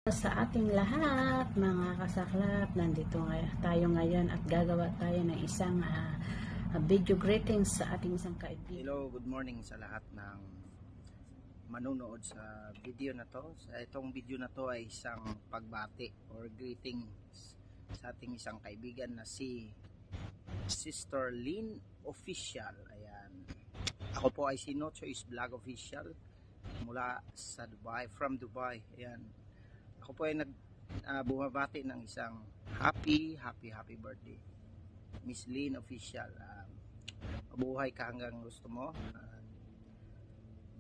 Sa ating lahat, mga kasaklap, nandito tayo ngayon at gagawa tayo ng isang video greetings sa ating isang kaibigan. Hello, good morning sa lahat ng manunood sa video na to. Sa itong video na to ay isang pagbati or greetings sa ating isang kaibigan na si Sister Lynn Official. Ayan. Ako po ay si No Choice Vlog Official mula sa Dubai, from Dubai. Ayan. Ako po ay bumabati ng isang happy birthday, Miss Lynn Official. Mabuhay ka hanggang gusto mo.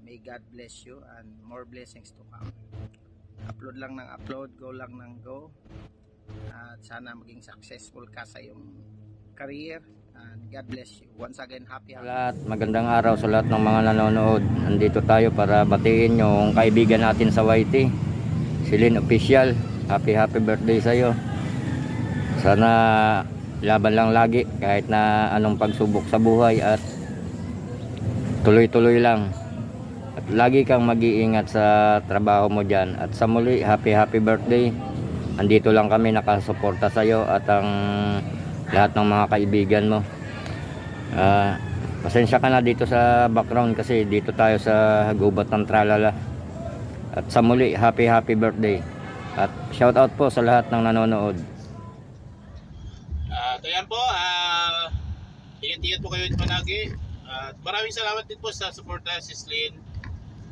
May God bless you and more blessings to come. Upload lang ng upload, go lang ng go. At sana maging successful ka sa iyong career. And God bless you. Once again, happy lahat. Magandang araw sa lahat ng mga nanonood. Nandito tayo para batiin yung kaibigan natin sa YT, si Lynn Official. Happy birthday sa iyo. Sana laban lang lagi kahit na anong pagsubok sa buhay at tuloy-tuloy lang. At lagi kang mag-iingat sa trabaho mo dyan. At sa muli, happy birthday. Andito lang kami nakasuporta sa iyo at ang lahat ng mga kaibigan mo. Pasensya ka na dito sa background kasi dito tayo sa gubat ng tralala. At sa muli, happy birthday. At shout out po sa lahat ng nanonood. Ayan po, ingat-ingat po kayo palagi. At maraming salamat din po sa suporta si Lynn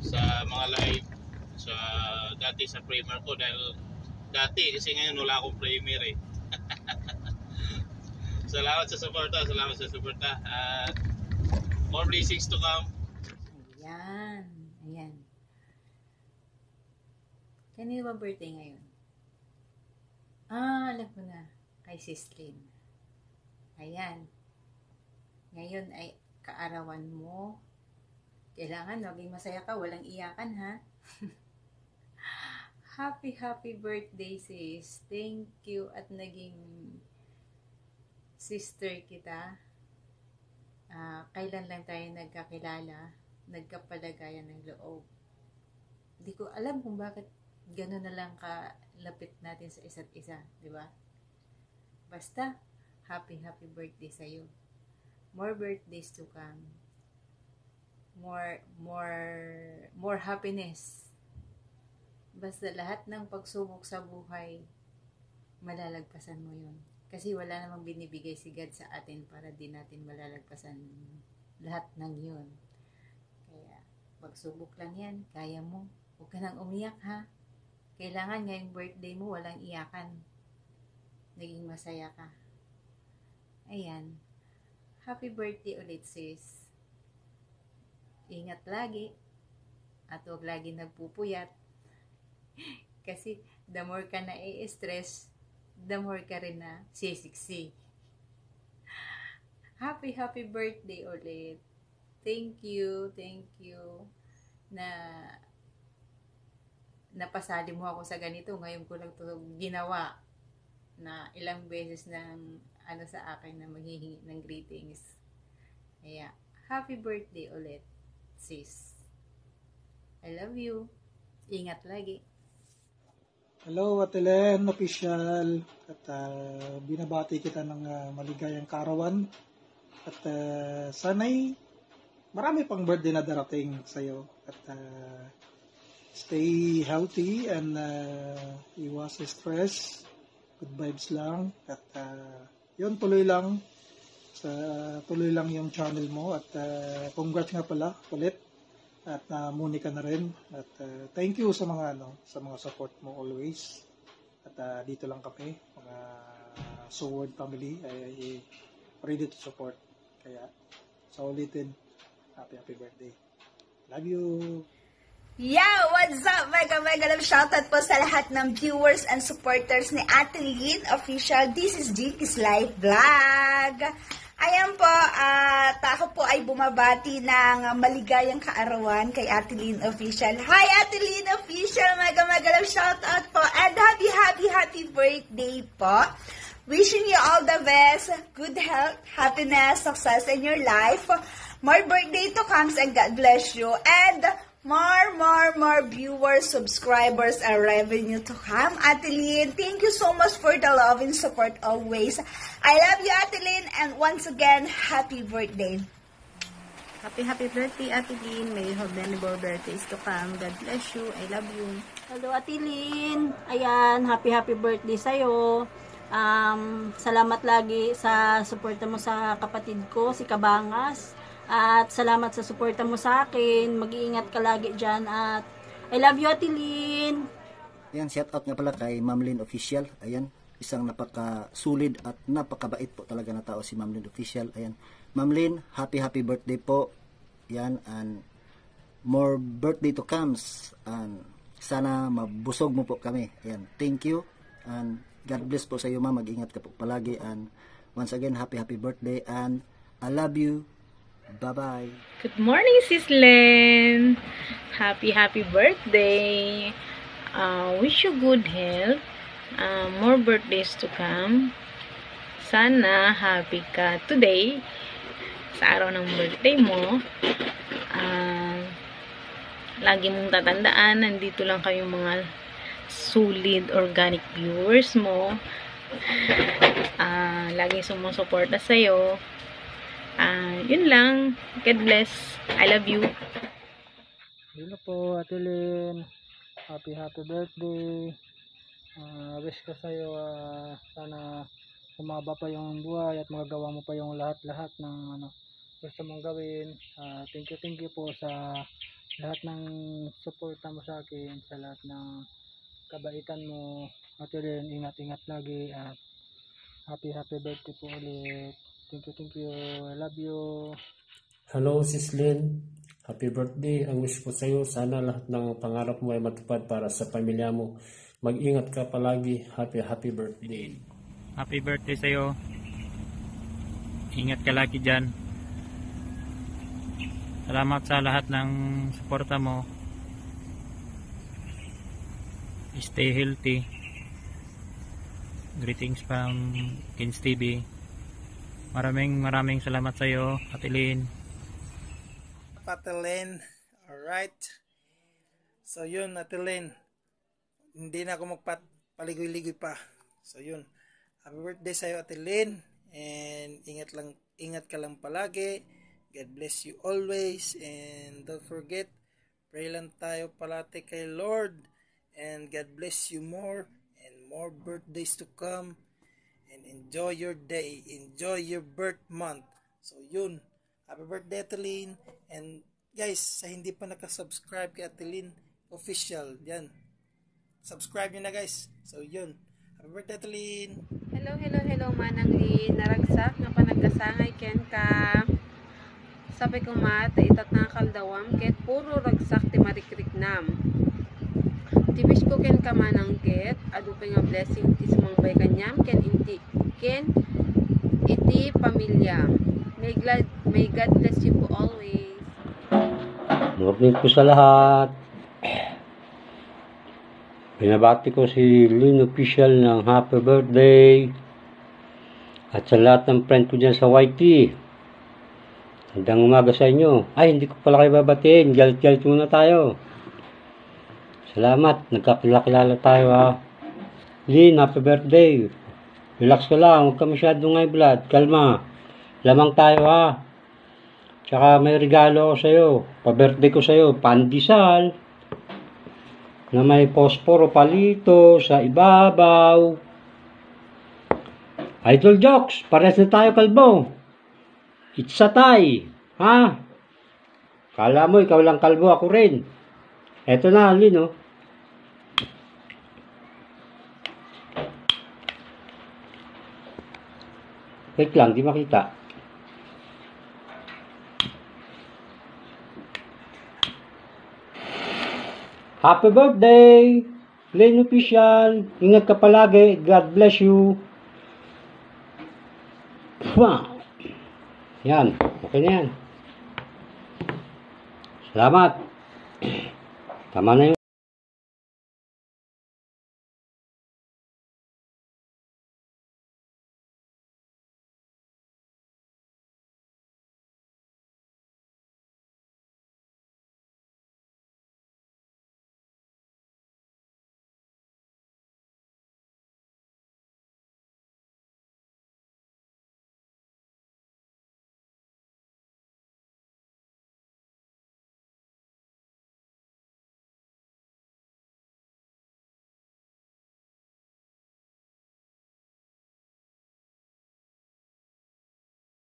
sa mga live sa dati sa premier ko, dahil dati kasi ngayon wala akong premier eh. Salamat sa suporta, at more blessings to come. Ayan. Kanino ba birthday ngayon? Alam ko na. Kay Sis Lynn. Ayan. Ngayon ay kaarawan mo. Kailangan maging masaya ka. Walang iyakan, ha? Happy birthday, sis. Thank you at naging sister kita. Kailan lang tayo nagkakilala, nagkapalagayan ng loob. Hindi ko alam kung bakit gano'n na lang kalapit natin sa isa't isa, di ba? Basta, happy birthday sa'yo. More birthdays to come. More happiness. Basta lahat ng pagsubok sa buhay, malalagpasan mo yun. Kasi wala namang binibigay si God sa atin para di natin malalagpasan lahat ng yun. Kaya, pagsubok lang yan, kaya mo. Huwag ka nang umiyak, ha? Kailangan ngayong birthday mo, walang iyakan. Naging masaya ka. Ayan. Happy birthday ulit, sis. Ingat lagi. At huwag lagi nagpupuyat. Kasi, the more ka na i-stress, the more ka rin na sisiksi. Happy birthday ulit. Thank you na napasali mo ako sa ganito. Ngayon ko lang ito ginawa na ilang beses ng sa akin na maghihingi ng greetings. Kaya, happy birthday ulit, sis. I love you. Ingat lagi. Hello, Ate Lynn Official. At binabati kita ng maligayang kaarawan. At sana'y marami pang birthday na darating sa'yo. At stay healthy and iwas stress. Good vibes lang. At yun, tuloy lang yung channel mo. At congrats nga pala ulit. At muni ka na rin. At thank you sa mga support mo always. At dito lang kami, mga Sword family ay ready to support. Kaya sa ulitin, happy birthday. Love you. Yeah, what's up? Mega love shoutout po sa lahat ng viewers and supporters ni Ate Lynn Official. This is Jinky's Life Vlog. Ayan po, at ako po ay bumabati ng maligayang kaarawan kay Ate Lynn Official. Hi Ate Lynn Official, mega love shoutout po, and happy birthday po. Wishing you all the best, good health, happiness, success in your life. More birthday to come and God bless you. And more more viewers, subscribers, and revenue to come. Ate Lynn, thank you so much for the love and support always. I love you, Ate Lynn, and once again, happy birthday. Happy birthday, Ate Lynn. May you have many more birthdays to come. God bless you. I love you. Hello, Ate Lynn. Ayan, happy birthday sa'yo. Salamat lagi sa suporta mo sa kapatid ko, si Kabangas. At salamat sa suporta mo sa akin. Mag-iingat ka lagi dyan. At I love you, Ate Lynn. Ayan, shout out nga pala kay Ma'am Lynn Official. Ayan, isang napaka-solid at napakabait po talaga na tao si Ma'am Lynn Official. Ayan, Ma'am Lynn, happy birthday po. Ayan, and more birthday to comes. And sana mabusog mo po kami. Ayan, thank you. And God bless po sa iyo, ma'am. Mag-ingat ka po palagi. And once again, happy birthday. And I love you. Bye-bye. Good morning, Sis Len. Happy birthday. Wish you good health. More birthdays to come. Sana happy ka today sa araw ng birthday mo. Lagi mong tatandaan, nandito lang kayong mga solid organic viewers mo. Laging sumusuporta sa'yo. Yun lang. God bless. I love you. Hello po, Ate Lynn. Happy birthday. Wish ko sa'yo sana humaba pa yung buhay at magagawa mo pa yung lahat ng gusto mong gawin. Thank you po sa lahat ng suporta mo sa akin, sa lahat ng kabaitan mo. Ate Lynn, ingat lagi at happy birthday po ulit. Thank you. I love you. Hello, Sis Lynn. Happy birthday. Ang wish ko sa iyo, sana lahat ng pangarap mo ay matupad para sa pamilya mo. Mag-ingat ka palagi. Happy birthday. Happy birthday sa iyo. Ingat ka lagi dyan. Salamat sa lahat ng suporta mo. Stay healthy. Greetings from Kins TV. Maraming salamat sa iyo, Ate Lynn. Ate Lynn, alright. So yun, Ate Lynn, hindi na ako magpaligoy-ligoy pa. So yun, happy birthday sa iyo, Ate Lynn, and ingat ka lang palagi. God bless you always, and don't forget, pray lang tayo palagi kay Lord, and God bless you more and more birthdays to come. And enjoy your day, enjoy your birth month. So yun, happy birthday, Ate Lynn. And guys, sa hindi pa nakasubscribe kay Ate Lynn Official, yan, subscribe nyo na guys. So yun, happy birthday, Ate Lynn. Hello, Manang Lynn. Naragsak nga panagkasangay ken ka. Sabi ko mata, itat na kaldawam, ket puro ragsak ti marikrik nam. Tibis ko ken kamanang ket adupe nga blessing ti sumangbay kanyam ken iti pamilya. May God bless you po always. Morning po sa lahat. Binabati ko si Lynn Official ng happy birthday at sa lahat ng friend ko dyan sa YT. Hanggang umaga sa inyo. Ay, hindi ko pala kayo babatiin. Galit muna tayo. Salamat, nagkakilala tayo ha. Lynn, happy birthday. Relax ka lang, huwag ka masyadong high blood. Kalma, lamang tayo ha. Tsaka may regalo ako sa'yo. Pa-birthday ko sa'yo, pandesal na may posporo palito sa ibabaw. Idol jokes, pares na tayo kalbo. It's a tie, ha? Kala mo, ikaw lang kalbo, ako rin. Eto na, Lynn, oh. Wait lang, di makita. Happy birthday, Lynn Official. Ingat ka palagi. God bless you. Wow. Yan. Okay na yan. Salamat. Tama na yun.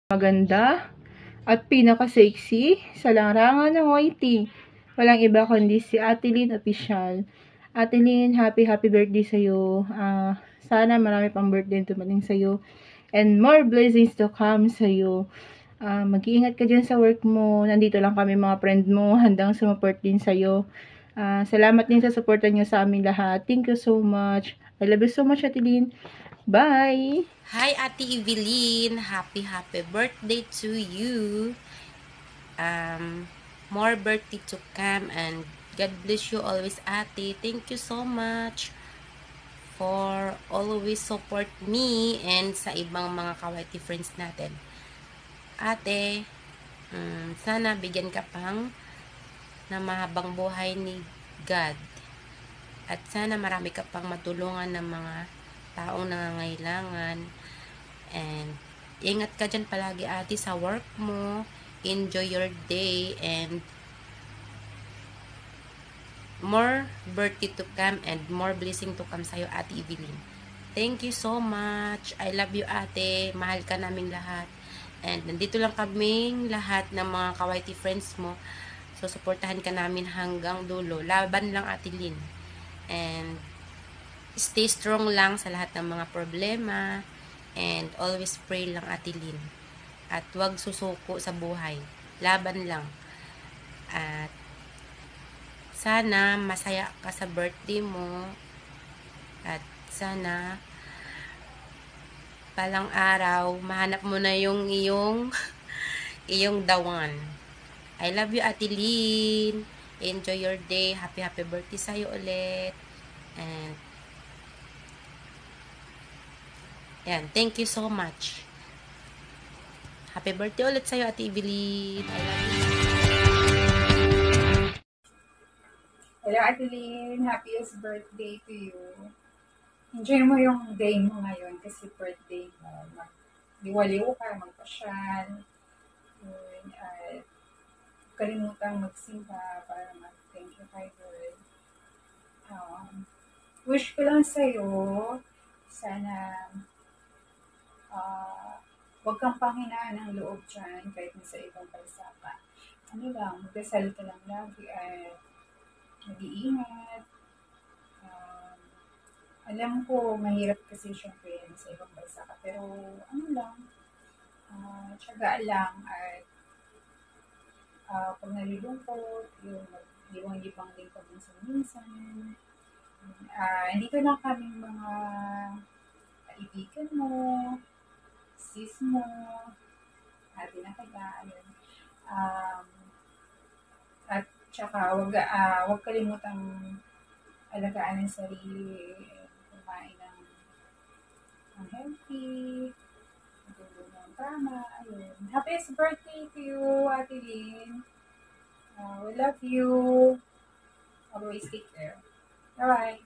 maganda at pinaka-sexy sa larangan ng YT. Walang iba kundi si Ate Lynn Official. Ate Lynn, happy birthday sa'yo. Sana marami pang birthday dumating sa'yo. And more blessings to come sa'yo. Mag-iingat ka dyan sa work mo. Nandito lang kami mga friend mo. Handang sumuport din sa'yo. Salamat din sa supportan nyo sa aming lahat. Thank you so much. I love you so much, Ate Lynn. Bye! Hi, Ate Evelyn. Happy birthday to you. More birthday to come and God bless you always, Ate. Thank you so much for always support me and sa ibang mga ka-YT friends natin. Ate, sana bigyan ka pang na mahabang buhay ni God. At sana marami ka pang matulungan ng mga taong nangangailangan. And ingat ka dyan palagi, Ate, sa work mo. Enjoy your day and more birthday to come and more blessing to come sa'yo, Ate Evelyn. Thank you so much. I love you, Ate. Mahal ka naming lahat. And nandito lang kaming lahat ng mga ka-YT friends mo. So, supportahan ka namin hanggang dulo. Laban lang, Ate Lynn. And stay strong lang sa lahat ng mga problema. And always pray lang, Ate Lynn. At huwag susuko sa buhay. Laban lang. At sana masaya ka sa birthday mo. At sana palang araw mahanap mo na yung iyong the one. I love you, Ate Lynn. Enjoy your day. Happy birthday sa'yo ulit. And yan, thank you so much. Happy birthday ulit sa'yo, Ate Evelyn. I love you. Hello, Ate Lynn. Happiest birthday to you. Enjoy mo yung day mo ngayon kasi birthday mo. Liwaliw ka, magpasyal. At kalimutang magsimba para mag-thank you kay God. Wish ko lang sa'yo, sana huwag kang panghinaan ng loob dyan kahit nasa ibang bansa ka. Ano lang, magdasal ka lang lagi at mag-iingat. Alam ko, mahirap kasi syempre nasa ibang bansa ka. Pero ano lang, tiyaga lang at pag nalilungkot, yung mag-ibang din ka minsan-minsan. Dito lang kaming mga kaibigan mo, sis mo, ate na kaya, ayun. At tsaka, wag kalimutang alagaan ng sarili, kumain ng healthy, matulog ng tama, ayun. Happiest birthday to you, Ate Lynn. We love you. Always take care. Bye-bye.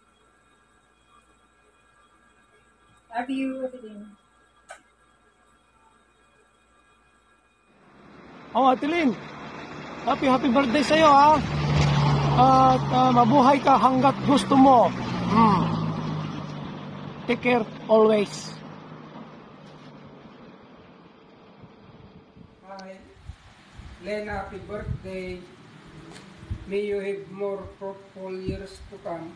Love you, Ate Lynn. Oh, Ate Lynn, happy birthday sa'yo, ha? At mabuhay ka hanggat gusto mo. Take care always. Hi, Len, happy birthday. May you have more fruitful years to come.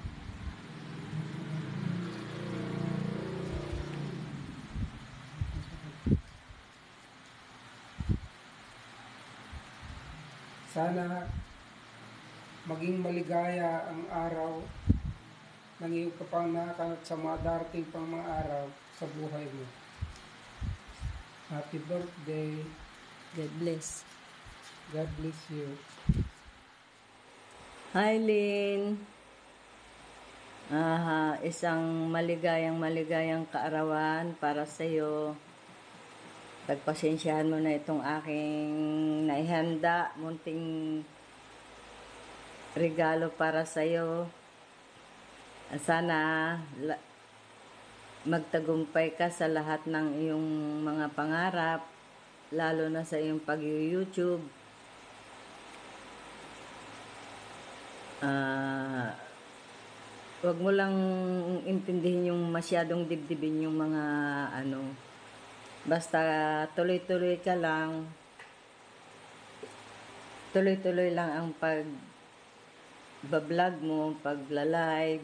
Sana maging maligaya ang araw ng iyong kapanganakan at sa mga darating pang mga araw sa buhay mo. Happy birthday. God bless. God bless you. Hi, Lynn. Isang maligayang kaarawan para sa iyo. Pagpasensyahan mo na itong aking naihanda, munting regalo para sa iyo. Sana magtagumpay ka sa lahat ng iyong mga pangarap, lalo na sa iyong pag-YouTube. Huwag mo lang intindihin yung masyadong dibdibin yung mga basta tuloy-tuloy ka lang, tuloy-tuloy lang ang pag-vlog mo, pagla-live.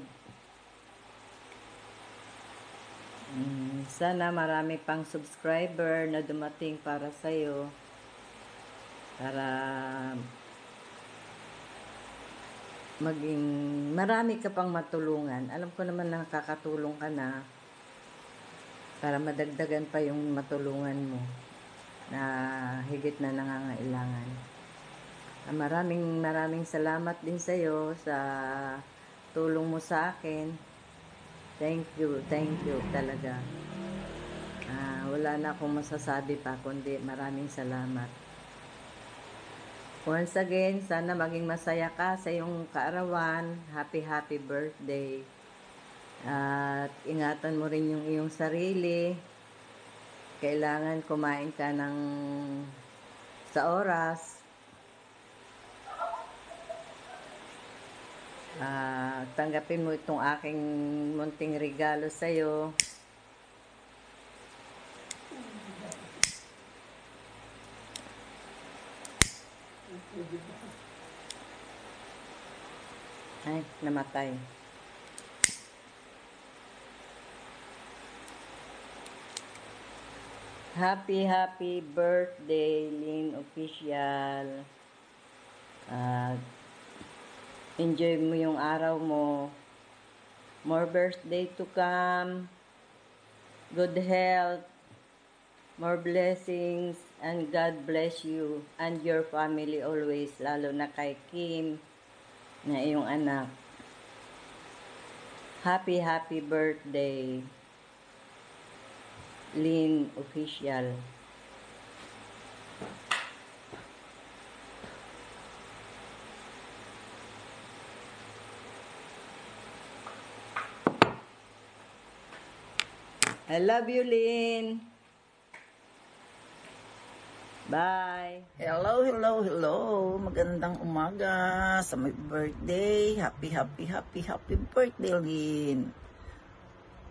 Sana marami pang subscriber na dumating para sa'yo, para maging marami ka pang matulungan. Alam ko naman na nakakatulong ka na, para madagdagan pa yung matulungan mo na higit na nangangailangan. Maraming salamat din sa'yo sa tulong mo sa akin. Thank you talaga. Wala na akong masasabi pa kundi maraming salamat. Once again, sana maging masaya ka sa iyong kaarawan. Happy birthday. At ingatan mo rin yung iyong sarili. Kailangan kumain ka sa oras. Tanggapin mo itong aking munting regalo sa'yo. Ay, namatay. Happy birthday, Lynn Official. Enjoy mo yung araw mo. More birthday to come. Good health. More blessings. And God bless you and your family always. Lalo na kay Kim, na iyong anak. Happy birthday, Lynn Official. I love you, Lynn. Bye. Hello. Magandang umaga sa my birthday. Happy birthday, Lynn.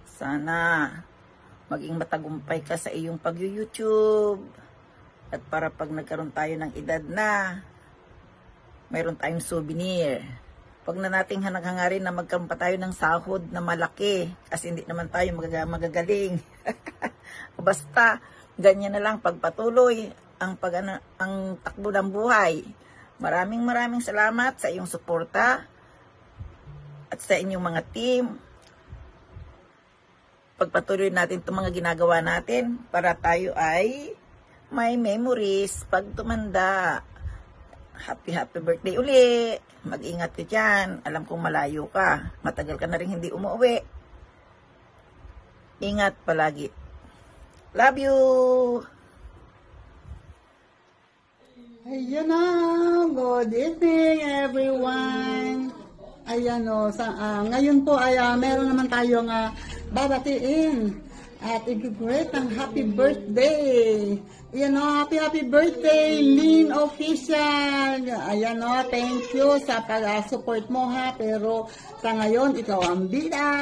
Sana maging matagumpay ka sa iyong pag-YouTube. At para pag nagkaroon tayo ng edad na, mayroon tayong souvenir. Pag na nating hangarin na magkaroon pa tayo ng sahod na malaki, kasi hindi naman tayo magagaling. Basta, ganyan na lang pagpatuloy ang takbo ng buhay. Maraming salamat sa iyong suporta at sa inyong mga team. Pagpatuloy natin itong mga ginagawa natin para tayo ay may memories pag tumanda. Happy birthday uli. Mag-ingat ka dyan. Alam kong malayo ka. Matagal ka na rin hindi umuwi. Ingat palagi. Love you! Ayan na, good evening everyone. Ayan o, ngayon po ay meron naman tayong babatiin at i-greet ang happy birthday. Ayan o, happy birthday, Lynn Official. Ayan o, thank you sa pag-support mo ha, pero sa ngayon, ikaw ang bida.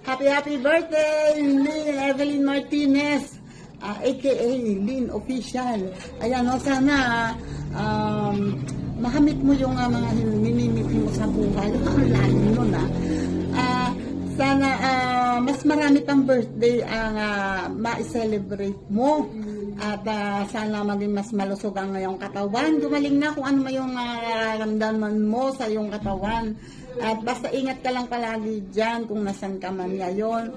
Happy birthday, Lynn Evelyn Martinez. aka Lynn Official. Ayan o, sana makamit mo yung mga minimit mo sa buhay. Ang lalim nun sana mas marami pang birthday ang ma-celebrate mo. At sana maging mas malusog ang iyong katawan. Gumaling na kung ano yung nararamdaman mo sa iyong katawan. At basta ingat ka lang palagi dyan kung nasan ka man ngayon.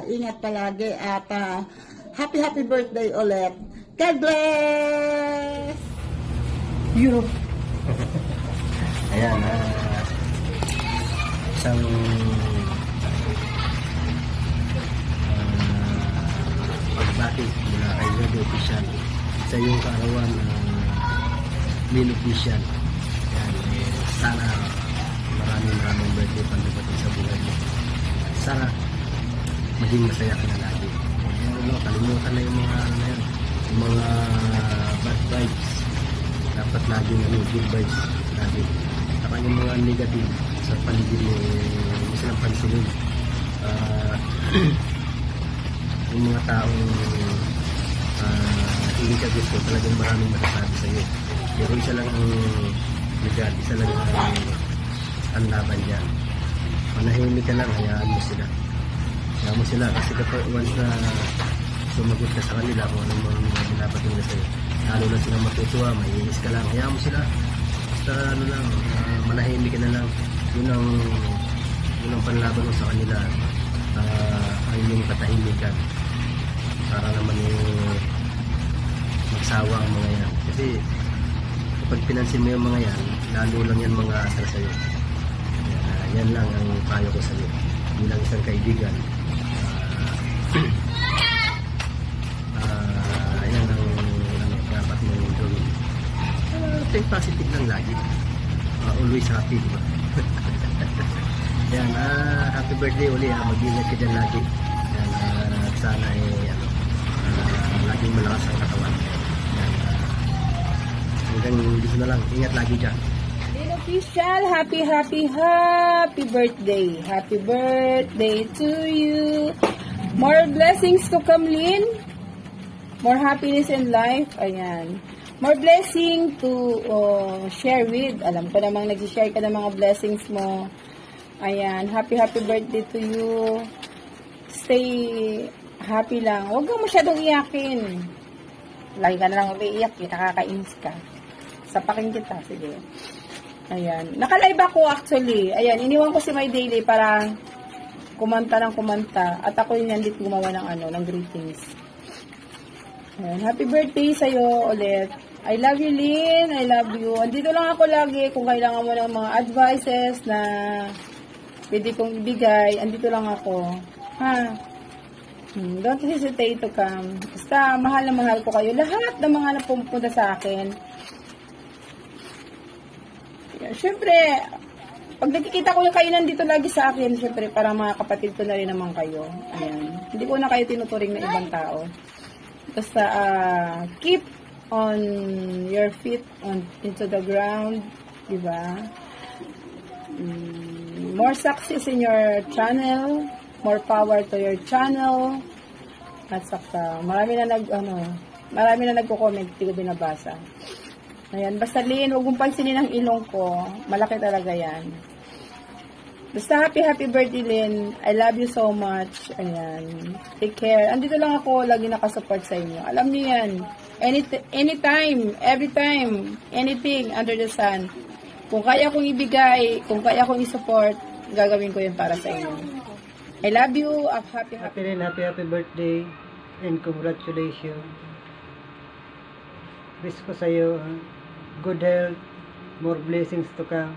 Ingat palagi at happy birthday ulit. God bless you. Ayan, isang pagbati mula kay Lynn Official sa iyong kaarawan Lynn Official. Ayan, sana maraming birthday pang dumating sa buhay mo. Sana maging masaya ka na lagi. Kalimutan na yung mga bad vibes. Dapat lagi good vibes lagi. Saka yung mga negative sa paligid mo, hindi silang pansinin. Yung mga taong hindi ka gusto, talagang maraming masasabi sa iyo. Pero isa lang ang legal, isa lang ang laban dyan. Manahimik ka lang, hayaan mo sila. Hayaan mo sila kasi kapag once na sumagot ka sa kanila kung anong mga binabating na sa'yo, lalo na silang matutuwa, maiinis ka lang, hayaan mo sila. Basta ano lang, manahimik ka na lang. Yun ang panlaban mo sa kanila, ay yung katahimikan para naman yung magsawa ang mga yan. Kasi kapag pinansin mo yung mga yan, lalo lang yan mga asal sa'yo. Yan lang ang payo ko sa'yo bilang isang kaibigan. Yan ang dapat mong gawin. Think positive lang lagi. Always happy, diba? Yan, happy birthday uli, mag-ingat ka dyan lagi. Yan, sana laging malakas ang katawan. Yan, hanggang dito na lang, ingat lagi dyan. Lynn Official, happy birthday. Happy birthday to you. More blessings to come, Lynn. More happiness in life. Ayan. More blessing to share with. Alam ko namang nag-share ka ng mga blessings mo. Ayan. Happy birthday to you. Stay happy lang. Huwag kang masyadong iyakin. Lagi ka na lang umiiyak. Nakakainis ka. Sapakin kita. Sige. Ayan. Naka-live ako actually. Ayan. Iniwan ko si My Daily para kumanta ng kumanta. At ako yung nandito gumawa ng greetings. Ayan. Happy birthday sa'yo ulit. I love you, Lynn. I love you. Andito lang ako lagi kung kailangan mo ng mga advices na pwede kong ibigay. Andito lang ako. Ha? Don't hesitate to come. Basta mahal na mahal ko kayo. Lahat ng mga napupunta sa akin. Siyempre, pag nakikita ko yung kayo nandito lagi sa akin, siyempre, para mga kapatid ko na rin naman kayo. Ayan. Hindi ko na kayo tinuturing na ibang tao. Basta, keep on your feet into the ground, diba? More success in your channel, more power to your channel. At saka, marami na nagko-comment, hindi ko binabasa. Ayan, basta Lynn, huwag mong pansinin ang ilong ko. Malaki talaga yan. Basta happy birthday, Lynn. I love you so much. Ayan. Take care. Andito lang ako, lagi nakasupport sa inyo. Alam niyo yan. Anytime, every time, anything under the sun. Kung kaya kong ibigay, kung kaya kong i-support, gagawin ko yun para sa inyo. I love you. Happy birthday and congratulations. Wish ko sa iyo good health, more blessings to come.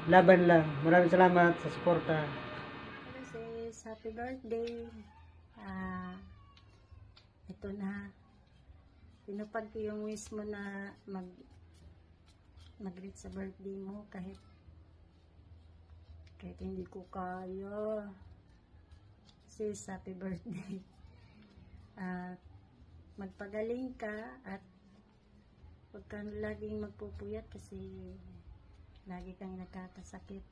Laban lang. Maraming salamat sa suporta. Sis, happy birthday. Ito na. Pinupad ko yung wish mo na mag-greet sa birthday mo kahit hindi ko kaya. Sis, happy birthday. Magpagaling ka at huwag kang laging magpupuyat kasi lagi kang nagkakasakit.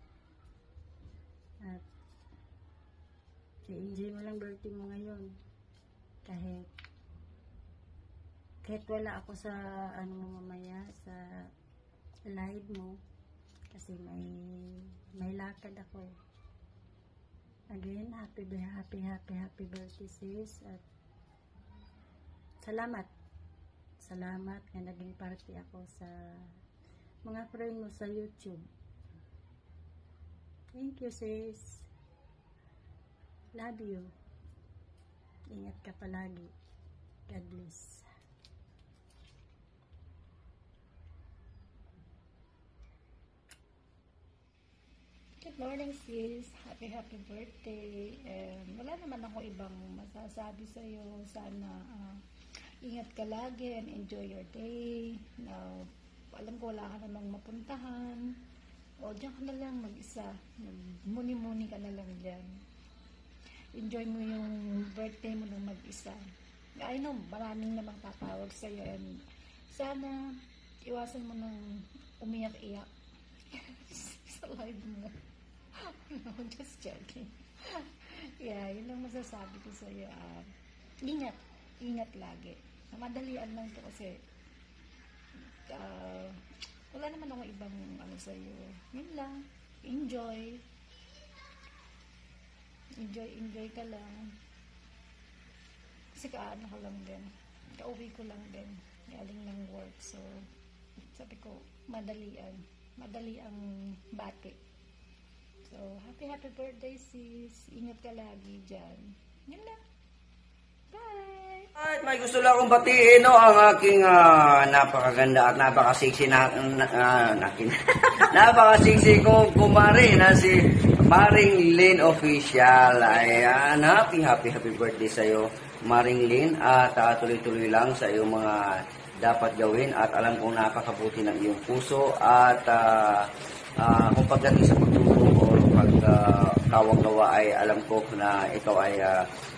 At i-enjoy mo lang birthday mo ngayon. Kahit wala ako sa mamaya sa live mo kasi may lakad ako eh. Again, happy birthday sis at salamat na naging party ako sa mga friend mo sa YouTube. Thank you sis. Love you. Ingat ka palagi. God bless. Good morning sis. Happy birthday. Wala naman ako ibang masasabi sa iyo. Sana ingat ka lagi and enjoy your day. Now, alam ko wala ka namang mapuntahan. O diyan ka na lang mag-isa. Muni-muni ka na lang diyan. Enjoy mo yung birthday mo nang mag-isa. I know, maraming namang tatawag sa iyo and sana iwasan mo nang umiyak-iyak sa live mo. No, just joking. Yeah, yun lang masasabi ko sa iyo. ingat lagi. Madalian lang to kasi wala naman ako ibang ano sa'yo. Yun lang. Enjoy ka lang. Kasi kaano ko lang din. Kauwi ko lang din. Galing ng work. So, sabi ko, madali ang bati. So, happy birthday sis. Ingat ka lagi dyan. Yun lang. Bye! At may gusto lang akong batiin, no, ang aking napakaganda at napakasiksi napakasiksi kong kumari na si Maring Lynn Official. Ayan, happy birthday sa'yo, Maring Lynn. At tuloy-tuloy lang sa iyong mga dapat gawin. At alam kong napakabuti ng iyong puso. At kung pagdating sa pagtulong o pagkawang-gawa ay alam ko na ikaw ay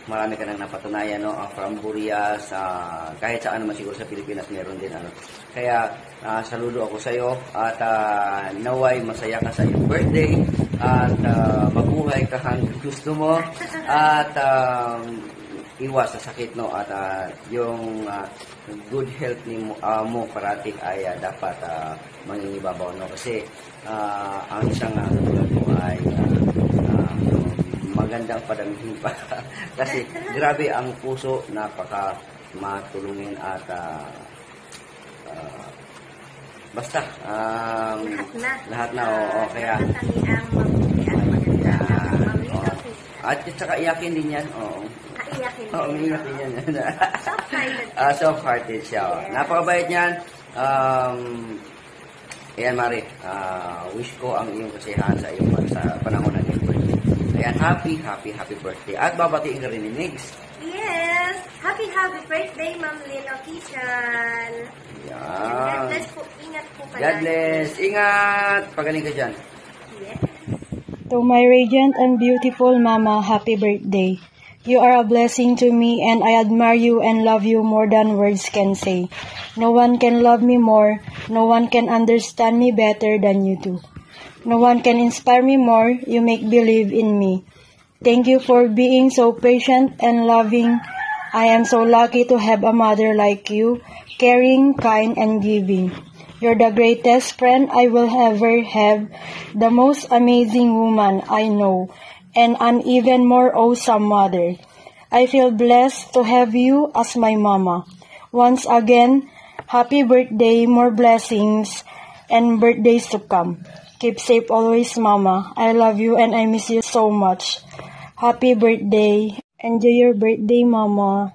marami ka nang napatunayan, no? From Burias, kahit saan naman siguro sa Pilipinas meron din, ano. Kaya saludo ako sa iyo at naway masaya ka sa iyong birthday at mabuhay ka hanggang gusto mo at iwas sa sakit, no, at yung good health mo parating ay dapat mangingibabaw, no, kasi ang isang tulad mo ay magandang padamihin pa kasi grabe ang puso, napaka matulungin at basta lahat na oo, kaya at saka iyakin din yan, oo. Iyakin din yan. Soft-hearted siya. Napakabait niyan. Ayan, Mari, wish ko ang iyong kasiyahan sa iyong sa panahon ng iyong birthday. Ayan, happy birthday. At babatiin ka rin ni Nigs. Yes! Happy birthday, Ma'am Lynn Official. Ayan. God bless po. Ingat po pala. God bless. Ingat. Pagaling ka dyan. Yes. To my radiant and beautiful Mama, happy birthday. You are a blessing to me and I admire you and love you more than words can say. No one can love me more, no one can understand me better than you do. No one can inspire me more, you make believe in me. Thank you for being so patient and loving. I am so lucky to have a mother like you, caring, kind, and giving. You're the greatest friend I will ever have, the most amazing woman I know, and an even more awesome mother. I feel blessed to have you as my mama. Once again, happy birthday, more blessings, and birthdays to come. Keep safe always, Mama. I love you and I miss you so much. Happy birthday. Enjoy your birthday, Mama.